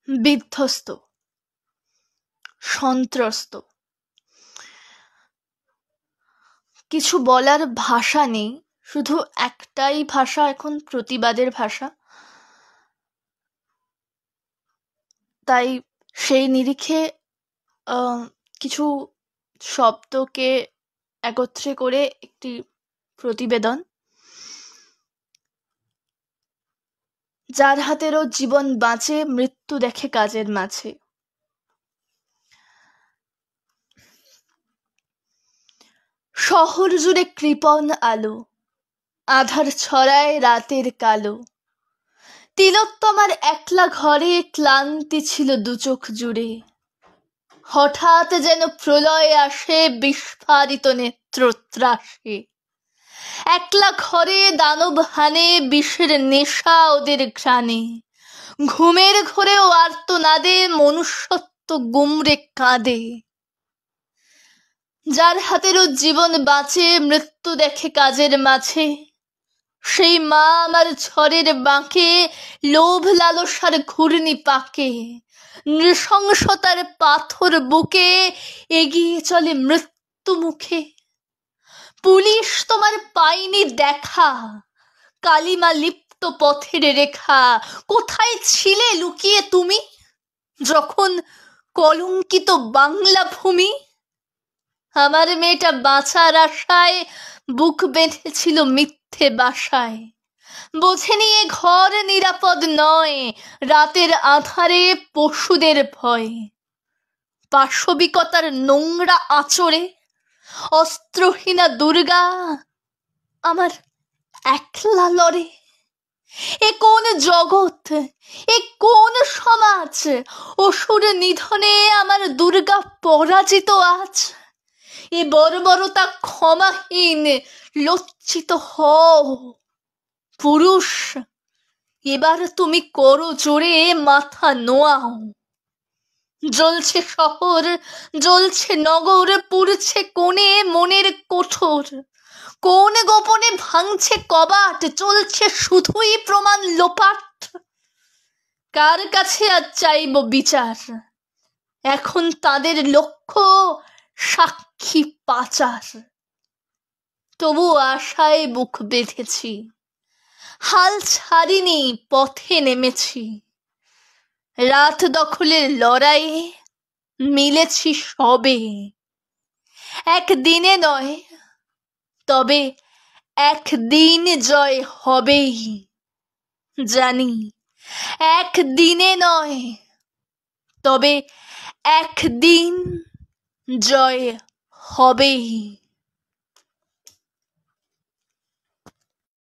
বিধ্বস্ত, সন্ত্রস্ত। কিছু বলার ভাষা নেই, শুধু একটাই ভাষা এখন, প্রতিবাদের ভাষা। তাই সেই নিরিখে কিছু শব্দকে একত্রে করে একটি প্রতিবেদন। যার হাতেরও জীবন বাঁচে, মৃত্যু দেখে কাজের মাঝে। শহর জুড়ে কৃপণ আলো, আধার ছড়ায় রাতের কালো। তিলোত্তমার একলা ঘরে ক্লান্তি ছিল দুচোখ জুড়ে। হঠাৎ যেন প্রলয় আসে, বিস্ফারিত নেত্রত্রাসে। একলা ঘরে দানব হানে, বিষের নেশা ওদের ঘ্রাণে। ঘুমের ঘোরেও আর্তনাদে মনুষ্যত্ব গুমরে কাঁদে। যার হাতেরও জীবন বাঁচে, মৃত্যু দেখে কাজের মাঝে। সেই মা আমার ঝড়ের বাঁকে, লোভ লালসার ঘূর্ণি পাকে। নৃশংসতার পাথর বুকে এগিয়ে চলে মৃত্যু মুখে। পুলিশ তোমার পাইনি দেখা, কালিমা লিপ্ত পথের রেখা। কোথায় ছিলে লুকিয়ে তুমি, যখন কলঙ্কিত বাংলা ভূমি? আমার মেয়েটা বাঁচার আশায় বুক বেঁধেছিল মিথ্যে বাসায়। বোঝেনি এ ঘর নিরাপদ নয়, রাতের আধারে পশুদের ভয়। পাশবিকতার নোংরা আঁচড়ে অস্ত্রহীনা দুর্গা আমার একলা লড়ে। এ কোন জগৎ, এ কোন সমাজ? অসুর নিধনে আমার দুর্গা পরাজিত আজ। এ বর্বরতা ক্ষমাহীন, লজ্জিত হও পুরুষ। এবার তুমি করো জোরে, মাথা নোয়াও। জ্বলছে শহর, জ্বলছে নগর, পুড়ছে কোণে মনের কোঠর। কোন গোপনে ভাঙছে কবাট, চলছে শুধুই প্রমাণ লোপাট। কার কাছে আজ চাইব বিচার? এখন তাদের লক্ষ্য সাক্ষী পাচার। তবু আশায় বুক বেঁধেছি, হাল ছাড়িনি, পথে নেমেছি। রাত দখলের লড়াইয়ে মিলেছি সবে। একদিনে নয়, তবে একদিন জয় হবেই। জানি একদিনে নয়, তবে একদিন জয় হবেই।